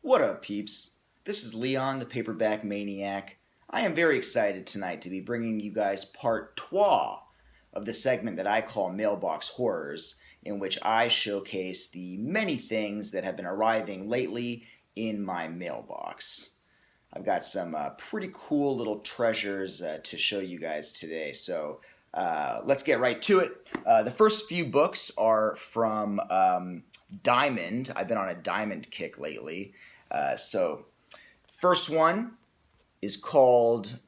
What up, peeps? This is Leon, the Paperback Maniac. I am very excited tonight to be bringing you guys part 2 of the segment that I call Mailbox Horrors, in which I showcase the many things that have been arriving lately in my mailbox. I've got some pretty cool little treasures to show you guys today, so let's get right to it. The first few books are from Diamond. I've been on a Diamond kick lately. So first one is called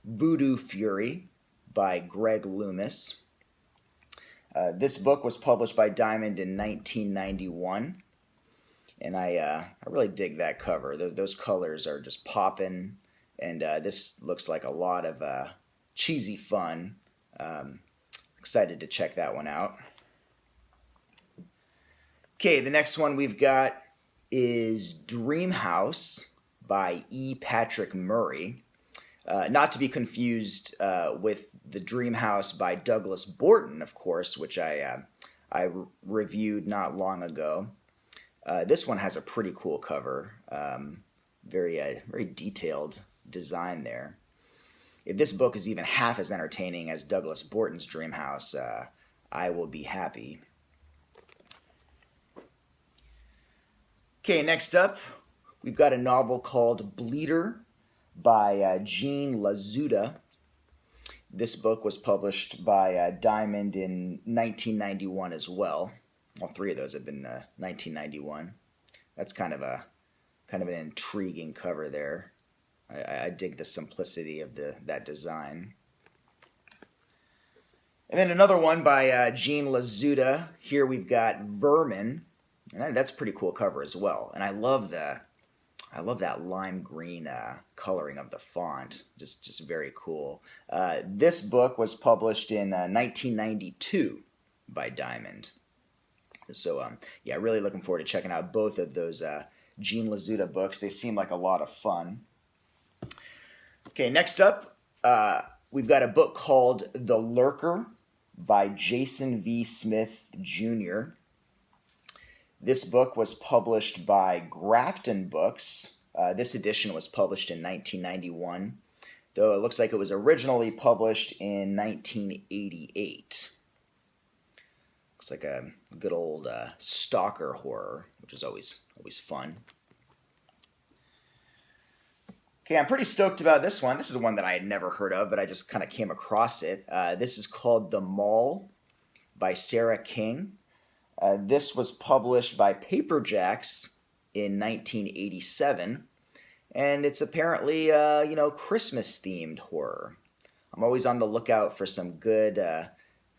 Voodoo Fury by Greg Loomis. This book was published by Diamond in 1991, and I really dig that cover. Those colors are just popping, and this looks like a lot of cheesy fun. Excited to check that one out. Okay, the next one we've got is Dream House by E. Patrick Murray. Not to be confused with The Dream House by Douglas Borton, of course, which I reviewed not long ago. This one has a pretty cool cover. Very detailed design there. If this book is even half as entertaining as Douglas Borton's Dream House, I will be happy. Okay, next up, we've got a novel called Bleeder by Jean Lazuda. This book was published by Diamond in 1991 as well. All three of those have been 1991. That's kind of an intriguing cover there. I dig the simplicity of that design. And then another one by Jean Lazuda. Here we've got Vermin. And that's a pretty cool cover as well. And I love that lime green coloring of the font. Just very cool. This book was published in 1992 by Diamond. So yeah, really looking forward to checking out both of those Jean Lazuda books. They seem like a lot of fun. Okay, next up, we've got a book called The Lurker by Jason V. Smith Jr. This book was published by Grafton Books. This edition was published in 1991, though it looks like it was originally published in 1988. Looks like a good old stalker horror, which is always fun. Okay, I'm pretty stoked about this one. This is one that I had never heard of, but I just kind of came across it. This is called The Mall by Sarah King. This was published by Paperback in 1987, and it's apparently, Christmas-themed horror. I'm always on the lookout for some good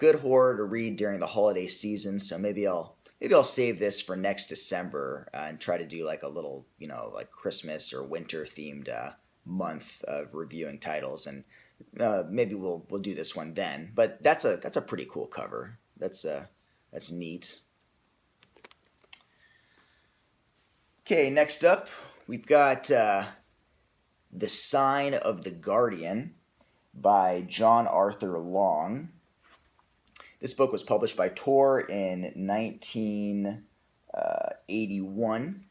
horror to read during the holiday season, so maybe I'll save this for next December and try to do like a little, like Christmas or winter-themed month of reviewing titles, and maybe we'll do this one then. But that's a pretty cool cover. That's neat. Okay, next up, we've got The Sign of the Guardian by John Arthur Long. This book was published by Tor in 1981,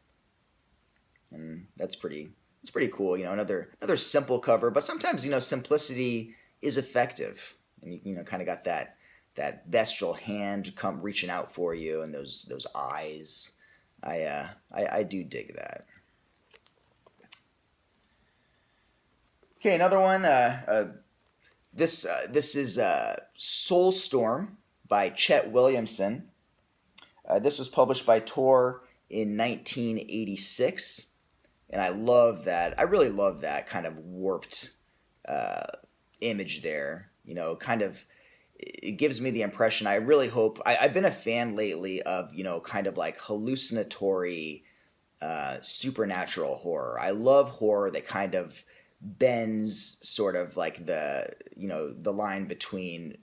and that's pretty cool. Another simple cover, but sometimes simplicity is effective, and you kind of got that bestial hand come reaching out for you, and those eyes. I do dig that. Okay, another one. This is Soulstorm by Chet Williamson. This was published by Tor in 1986, and I love that. I really love that kind of warped image there. It gives me the impression, I really hope, I've been a fan lately of, kind of like hallucinatory supernatural horror. I love horror that kind of bends sort of like the line between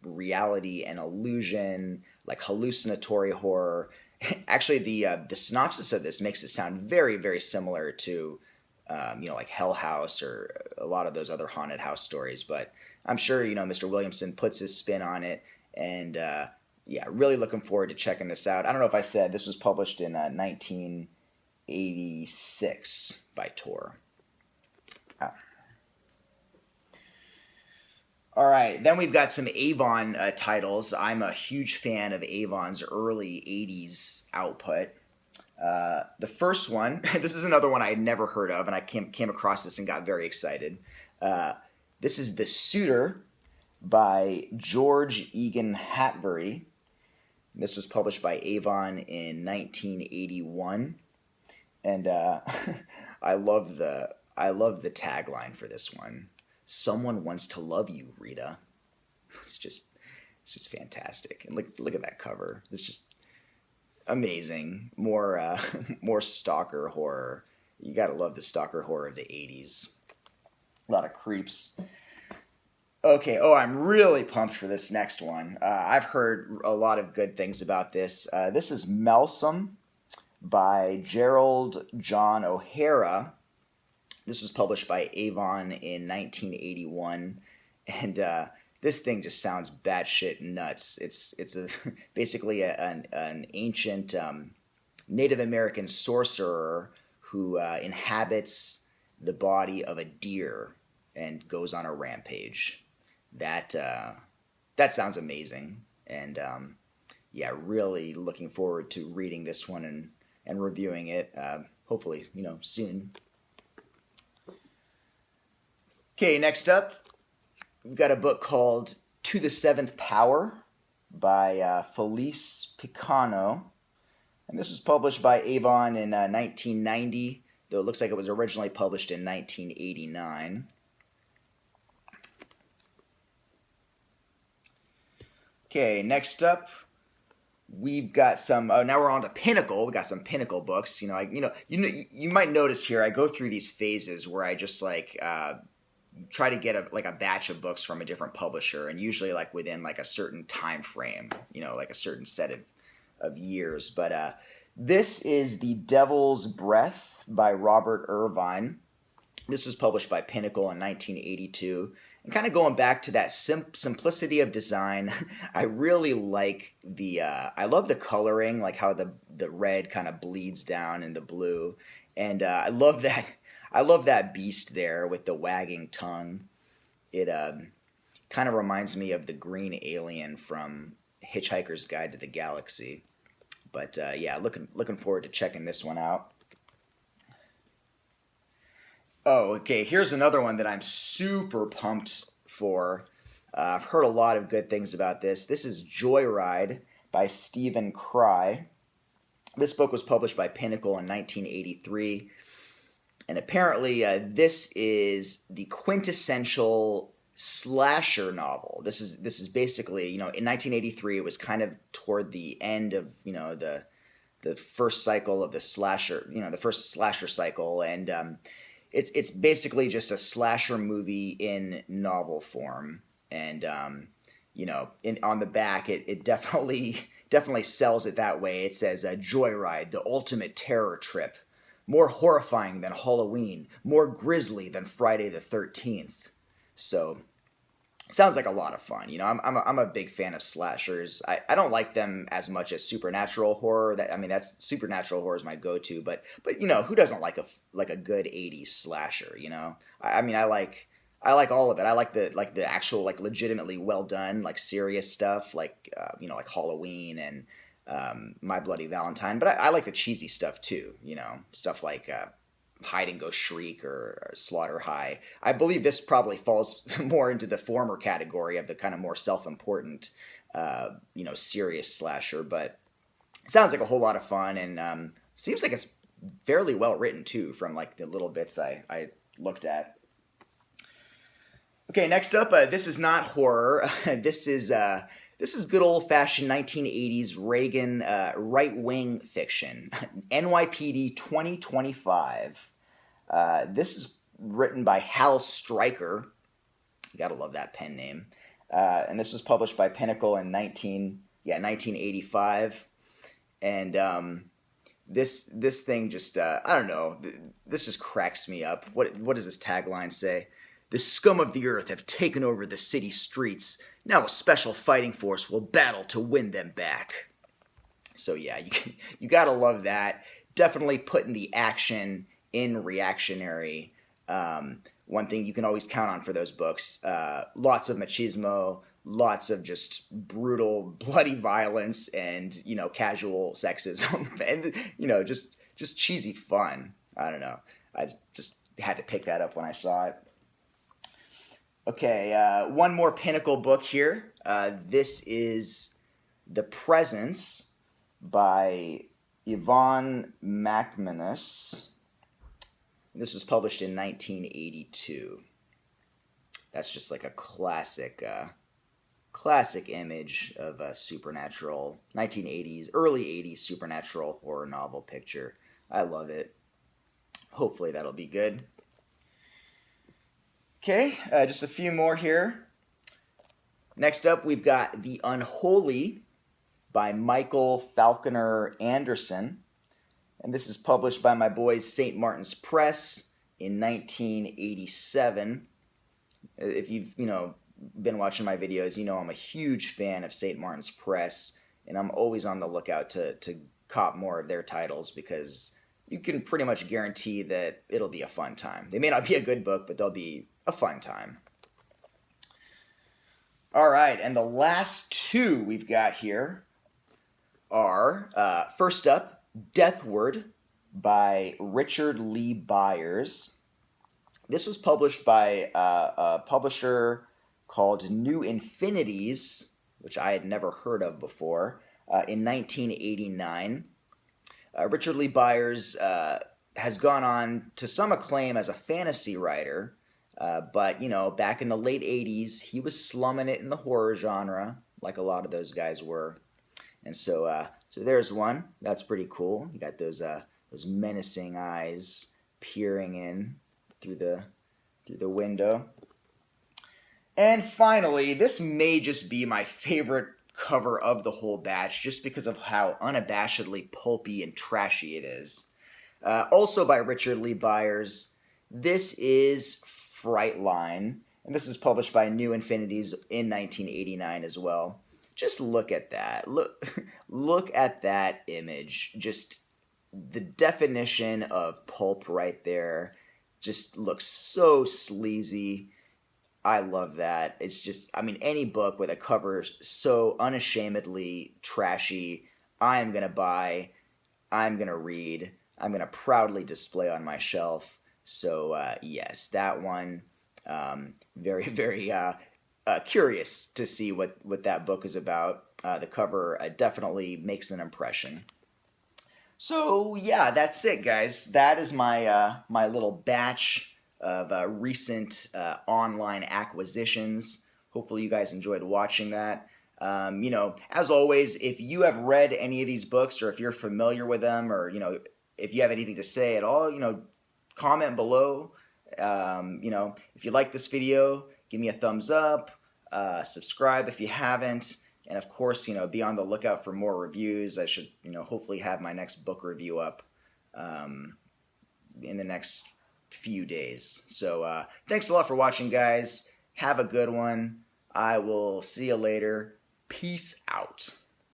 reality and illusion, like hallucinatory horror. Actually, the synopsis of this makes it sound very, very similar to like Hell House or a lot of those other haunted house stories. But I'm sure, Mr. Williamson puts his spin on it. And yeah, really looking forward to checking this out. I don't know if I said this was published in 19 1986 by Tor. All right, then we've got some Avon titles. I'm a huge fan of Avon's early 80s output. The first one, this is another one I had never heard of, and I came across this and got very excited. This is The Suitor by George Egan Hatbury. This was published by Avon in 1981, and I love the tagline for this one. Someone wants to love you, Rita. It's just fantastic, and look at that cover. It's just amazing. More stalker horror. You gotta love the stalker horror of the 80s. A lot of creeps. Okay, I'm really pumped for this next one. I've heard a lot of good things about this. This is Malsum by Gerald John O'Hara. This was published by Avon in 1981, and this thing just sounds batshit nuts. It's basically an ancient Native American sorcerer who inhabits the body of a deer and goes on a rampage. That sounds amazing, and really looking forward to reading this one and reviewing it. Hopefully, soon. Okay, next up, we've got a book called To the Seventh Power by Felice Picano. And this was published by Avon in 1990, though it looks like it was originally published in 1989. Okay, next up, we've got some. Now we're on to Pinnacle. We got some Pinnacle books. You might notice here I go through these phases where I just try to get a batch of books from a different publisher, and usually within a certain time frame, a certain set of years. But this is The Devil's Breath by Robert Irvine. This was published by Pinnacle in 1982. And kind of going back to that simplicity of design, I really like I love the coloring, like how the red kind of bleeds down in the blue. And I love that beast there with the wagging tongue. It kind of reminds me of the green alien from Hitchhiker's Guide to the Galaxy. But looking forward to checking this one out. Oh, okay, here's another one that I'm super pumped for. I've heard a lot of good things about this. This is Joyride by Stephen Cry. This book was published by Pinnacle in 1983. And apparently this is the quintessential slasher novel. This is basically, in 1983, it was kind of toward the end of, the first cycle of the slasher, the first slasher cycle. And it's basically just a slasher movie in novel form. And, on the back, it definitely sells it that way. It says, Joyride, the ultimate terror trip. More horrifying than Halloween, more grisly than Friday the 13th. So, sounds like a lot of fun. I'm a big fan of slashers. I don't like them as much as supernatural horror. That's supernatural horror is my go-to. But who doesn't like a good 80s slasher? I like all of it. I like the actual legitimately well done serious stuff like Halloween and My Bloody Valentine, but I like the cheesy stuff too, stuff like Hide and Go Shriek or Slaughter High. I believe this probably falls more into the former category of the kind of more self-important, serious slasher, but it sounds like a whole lot of fun, and seems like it's fairly well written too from the little bits I looked at. Okay, next up, this is not horror. This is good old-fashioned 1980s Reagan right-wing fiction, NYPD 2025. This is written by Hal Stryker. You gotta love that pen name. And this was published by Pinnacle in 1985. And this thing just, I don't know, this just cracks me up. What does this tagline say? The scum of the earth have taken over the city streets. Now a special fighting force will battle to win them back. So yeah, you gotta love that. definitely putting the action in reactionary. One thing you can always count on for those books. Lots of machismo, lots of just brutal, bloody violence, and casual sexism, and just cheesy fun. I don't know. I just had to pick that up when I saw it. Okay, one more pinnacle book here. This is The Presence by Yvonne McManus. This was published in 1982. That's just like a classic image of a supernatural 1980s, early 80s supernatural horror novel picture. I love it. Hopefully that'll be good. Okay, just a few more here. Next up, we've got The Unholy by Michael Falconer Anderson. And this is published by my boys St. Martin's Press in 1987. If you've, been watching my videos, I'm a huge fan of St. Martin's Press, and I'm always on the lookout to cop more of their titles because you can pretty much guarantee that it'll be a fun time. They may not be a good book, but they'll be a fun time. All right, and the last two we've got here are, first up, Deathward by Richard Lee Byers. This was published by a publisher called New Infinities, which I had never heard of before, in 1989. Richard Lee Byers has gone on to some acclaim as a fantasy writer, but, back in the late 80s, he was slumming it in the horror genre, like a lot of those guys were. And so there's one. That's pretty cool. You got those menacing eyes peering in through the window. And finally, this may just be my favorite cover of the whole batch, just because of how unabashedly pulpy and trashy it is. Also by Richard Lee Byers. This is Frightline, and this is published by New Infinities in 1989 as well. Just look at that. Look at that image. Just the definition of pulp right there. Just looks so sleazy. I love that. It's just, any book with a cover so unashamedly trashy, I'm going to buy, I'm going to read, I'm going to proudly display on my shelf. So, yes, that one, very, very curious to see what that book is about. The cover definitely makes an impression. So, yeah, that's it, guys. That is my my little batch of recent online acquisitions. Hopefully you guys enjoyed watching that. As always, if you have read any of these books or if you're familiar with them or, if you have anything to say at all, comment below. If you like this video, give me a thumbs up, subscribe if you haven't, and of course, be on the lookout for more reviews. I should, hopefully have my next book review up in the next few days. So thanks a lot for watching, guys. Have a good one. I will see you later. Peace out.